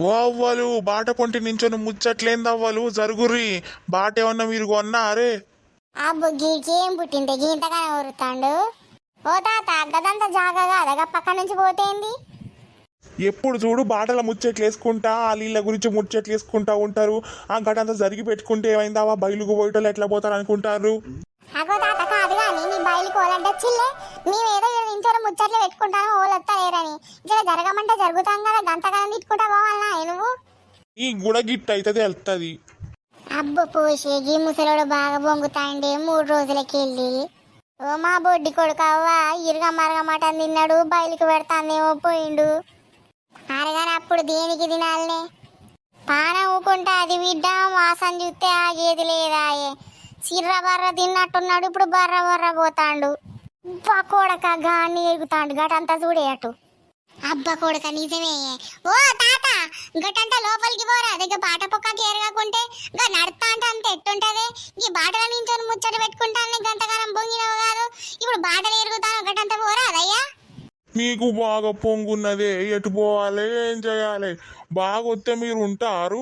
ఓ అవ్వలు బాట పొంటి నించొని ముచ్చట్లేందవ్వలు జరుగుర్రి. బాట ఏమన్నా మీరు కొన్నారే? అబ్బు గీకి ఏం పుట్టింది గీంతగానే ఊరుతాండు. ఓ తాత గదంతా జాగగా అదగా పక్క నుంచి పోతేంది? ఎప్పుడు చూడు బాటల ముచ్చట్లు వేసుకుంటా ఆ నీళ్ళ గురించి ముచ్చట్లు వేసుకుంటా ఉంటారు. ఆ గటంతా జరిగి పెట్టుకుంటే ఏమైందావా బయలుకు పోయేటోళ్ళు ఎట్లా పోతారు అనుకుంటారు. అగో తాత కాదు కానీ నీ బయలుకి ఓలడ్డొచ్చిల్లే. మేమేదో ఇంట్లో ముచ్చట్లు పెట్టుకుంటాము ఓలొత్తా లేరని. ఇలా జరగమంటే జరుగుతాం కదా గంతగానం తిట్టుకుంటా పోవాలనా నువ్వు? ఈ గుడ గిట్ట అయితే వెళ్తుంది. అబ్బు పూసి గీ ముసలోడు బాగా బొంగుతాండే 3 రోజులకి వెళ్ళి. ఓ మా బొడ్డి కొడుకు అవ్వ ఇరుగా మరగమాట తిన్నాడు బయలుకి పెడతాందేమో పోయిండు. అరగానే అప్పుడు దేనికి తినాలనే పానం ఊకుంటే అది బిడ్డ వాసన చూస్తే ఆగేది లేదాయే. చిర్ర బర్ర తిన్నట్టున్నాడు ఇప్పుడు బర్ర బర్ర పోతాండు. అబ్బా కొడక గాన్ని ఎగుతాండు గటంతా చూడే అటు. అబ్బా కొడక నిజమే. ఓ తాత గటంతా లోపలికి పోరా దగ్గర బాట పొక్కకి ఎరగాకుంటే గా నడతా అంటే అంత ఎట్టుంటది. ఈ బాటల నుంచి ముచ్చట పెట్టుకుంటాను గంటకాలం పొంగినవు కాదు ఇప్పుడు బాటలు ఎరుగుతాను గటంతా పోరా అదయ్యా. మీకు బాగా పొంగున్నదే ఎటు పోవాలి ఏం చేయాలి? బాగా వస్తే మీరు ఉంటారు.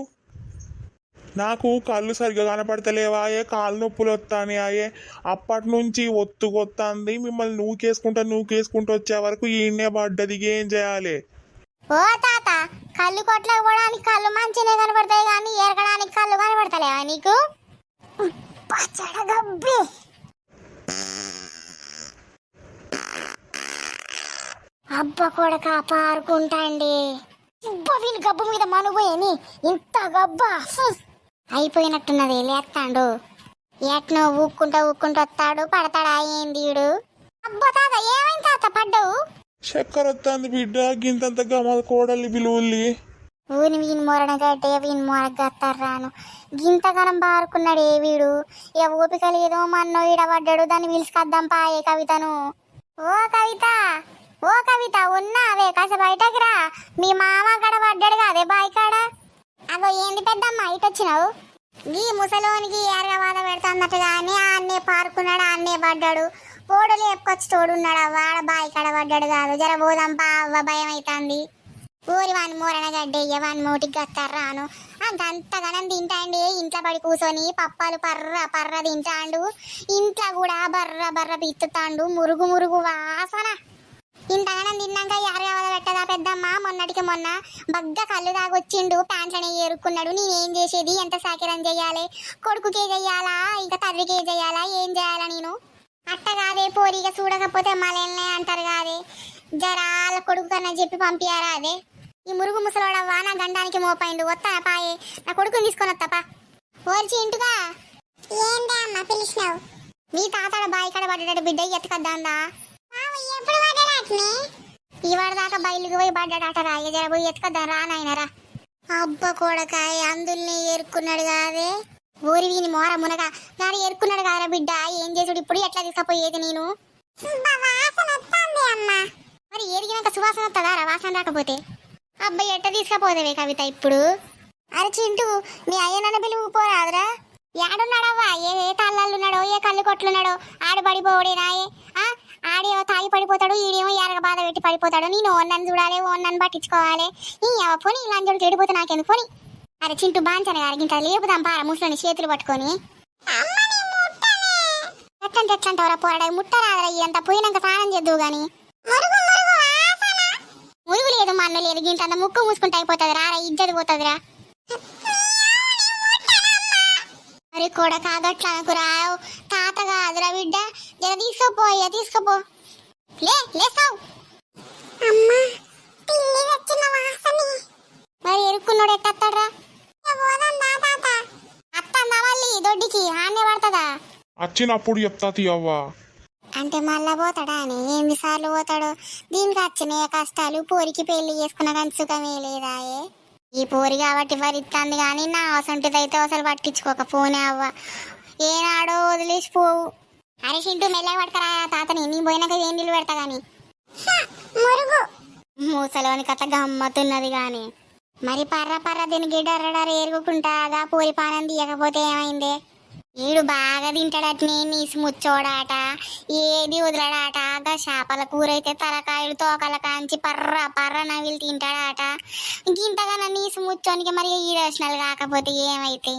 నాకు కళ్ళు సరిగ్గా కనపడతలేవాయే, కాళ్ళు నొప్పులు వస్తానే. అప్పటి నుంచి ఒత్తుకొత్తాంది. మిమ్మల్ని నూకేసుకుంటూ వచ్చే వరకు ఈయనే పడ్డది. ఏం చేయాలి? ఓ తాత కళ్ళు కొట్లకు పోవడానికి కళ్ళు మంచినే కనపడతాయి కానీ ఎరగడానికి కళ్ళు కనపడతలేవా నీకు? పచ్చడగబ్బే అబ్బ కొడక పారుకుంటాండి. వీని గబ్బు మీద మనుపోయేని ఇంత గబ్బా అయిపోయినట్టున్నది. లేస్తాడు ఎట్నో ఊక్కుంటా వస్తాడు పడతాడా ఏంది వీడు? అబ్బా తాత ఏమైంది తాత పడ్డావు? చక్కెర వస్తుంది బిడ్డ గింతంత గమల కోడలి బిలువుల్లి. ఊని వీని మొరణ గడ్డే వీని మొరగత్తాను గింతగానం బారుకున్నాడు ఏ వీడు. ఇక ఓపిక లేదో మన్నో ఈడబడ్డాడు దాన్ని పిలుచుకొద్దాం పాయే కవితను. ఓ కవిత ఓ కవిత ఉన్నావే కాస బయటకు రా. మీ మామ కాడ పడ్డాడు కాదే బాయ్ కాడ. అగో ఏంది పెద్దమ్మ ఇటొచ్చినావు? ఈ ముసలోనికి ఏరగా బాధ పెడతాన్నట్టుగానే అన్నే పారుకున్నాడు అన్నే పడ్డాడు. ఓడలు ఎప్పుకొచ్చి తోడున్నాడు వాడ బాయ్ కాడ పడ్డాడు కాదు. జర పోదాంపా అవ్వ భయం అవుతుంది. ఊరి వాని మూరణ గడ్డయ్య వాని మూటికి గత్తారాను అంతగానం తింటాండి. ఇంట్లో పడి కూర్చొని పప్పాలు పర్ర పర్ర తింటాండు. ఇంట్లో కూడా బర్ర బర్ర పిత్తుతాండు. మురుగు మురుగు వాసన. ఇంతగానం తిన్నాక ఎరగవద పెట్టదా పెద్దమ్మ? మొన్నటికి మొన్న బగ్గ కళ్ళు తాగొచ్చిండు ప్యాంట్లనే ఏరుకున్నాడు. నేనేం చేసేది? ఎంత సాకిరం చెయ్యాలి? కొడుకుకే చెయ్యాలా ఇంకా తండ్రికే చెయ్యాలా? ఏం చేయాలా నేను? అట్ట కాదే పోరిగా చూడకపోతే మళ్ళీ అంటారు కాదే. జరాల కొడుకు కన్నా చెప్పి పంపించారా అదే. ఈ మురుగు ముసలోడవ్వా నా గండానికి మోపైండు. వస్తా పాయే నా కొడుకుని తీసుకొని వస్తాపా. ఓర్చి ఇంటుగా ఏందా అమ్మ పిలిచినావు? మీ తాతడ బాయి కడ పడ్డాడు బిడ్డ ఎత్తుకద్దాందా? ఎప్పుడు పడ్డాడట్నే? ఇవాడ దాకా బయలుకి పోయి పడ్డాడట రా. జర పోయి ఎత్తుకద్దా రా నాయనరా. అబ్బ కొడకాయ అందుల్ని ఏరుకున్నాడు కాదే. ఊరి వీని మోర మునగ గారు ఏరుకున్నాడు కారా బిడ్డ. ఏం చేసుడు ఇప్పుడు? ఎట్లా తీసుకపోయేది నేను? మరి ఎరిగినాక సువాసన వస్తుందా రా వాసన రాకపోతే? అబ్బాయి ఎట్ట తీసుకపోదేవే కవిత ఇప్పుడు? అరే చింటూ మీ అయ్యనన్న పిలువు పోరాదురా. ఏడున్నాడవ్వా? ఏ తాళ్ళున్నాడో ఏ కళ్ళు కొట్లున్నాడో ఆడు పడిపోవడేనాయే. ఆడేమో తాగి పడిపోతాడు ఈడేమో ఎరగ బాధ పెట్టి పడిపోతాడు. నేను ఓన్నను చూడాలి ఓన్నను పట్టించుకోవాలి. ఈ పోనీ లంజోడు చెడిపోతే నాకెందుకు పోనీ. అరే చింటూ బాంచనే అరిగింత లేపుదాం పార ముసలోని చేతులు పట్టుకొని. ఎట్లంటే ఎట్లంటావరా పోరాడ ముట్టరాదరా. ఇదంతా పోయినాక స్నానం చేద్దువు గాని. మురుగు లేదు మన్ను లేదు గింత ముక్కు మూసుకుంటే అయిపోతుంది రారా. ఇజ్జది పోతుందిరా. మరి కూడా కాగట్లా రావు తాత కాదురా బిడ్డ. జర తీసుకుపోయా తీసుకుపో. లేసావు మరి ఎరుక్కున్నాడు ఎట్టత్తాడ్రా? అత్తందా మళ్ళీ దొడ్డికి ఆనే పడుతుందా? వచ్చినప్పుడు చెప్తా తీయవ్వా. అంటే మళ్ళా పోతాడా అని ఎన్నిసార్లు పోతాడు? దీనికి వచ్చినాయి కష్టాలు. పోరికి పెళ్లి చేసుకున్న కానీ సుఖమే లేదాయే. ఈ పోరి కాబట్టి భరిస్తుంది కానీ నా అవసంటిదైతే అసలు పట్టించుకోకపోనే అవ్వ. ఏనాడో వదిలేసిపోవు. అరే చింటూ మెల్లగా పడకరా తాతని. నీ పోయినాక ఏం నీళ్ళు పెడతా గాని. మూసలోని కథ గమ్మతున్నది గాని. మరి పర్ర పర్ర దీనికి డర్రడర ఏరుగుకుంటాగా పోరి పానం తీయకపోతే ఏమైందే? ఈడు బాగా తింటాడటనే నీసి ముచ్చోడాట, ఏది వదలడాట. గా చేపల కూర అయితే తలకాయలు తోకల కాంచి పర్ర పర్ర నవిలు తింటాడాట. ఇంతగానో నీసి ముచ్చోనికి మరి ఈడేషనల్ కాకపోతే ఏమైతే.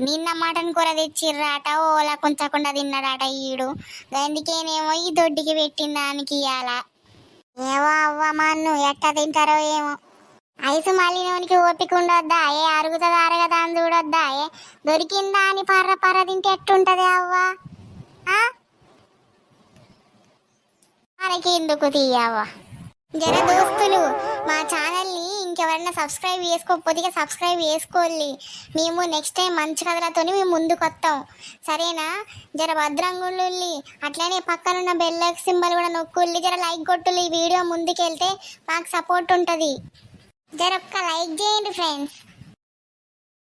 నిన్న మటన్ కూర తెచ్చిర్రాట, ఓలా కొంచకుండా తిన్నాడాట ఈడు. అందుకేనేమో ఈ దొడ్డికి పెట్టిన దానికి ఇయ్యాల. ఏవో అవ్వ మన్ను ఎట్ట తింటారో ఏమో. ఐసు మళ్ళీనోనికి ఓపిక ఉండొద్దా ఏ, అరుగుతుంది అరగదా అని చూడొద్దా ఏ, దొరికిందా అని పర్ర పర్ర తింటే ఎట్టుంటది అవ్వ? మనకి ఎందుకు తీయవ్వ. జర దోస్తులు మా ఛానల్ని ఇంకెవరన్నా సబ్స్క్రైబ్ చేసుకోకపోతే సబ్స్క్రైబ్ చేసుకోవాలి. మేము నెక్స్ట్ టైం మంచి కథలతో మేము ముందుకు వస్తాం, సరేనా? జర భద్రంగుళ్ళి, అట్లనే పక్కనున్న బెల్ సింబల్ కూడా నొక్కుల్లి, జర లైక్ కొట్టుల్లి. ఈ వీడియో ముందుకెళ్తే మాకు సపోర్ట్ ఉంటుంది. జర ఒక్క లైక్ చేయండి ఫ్రెండ్స్.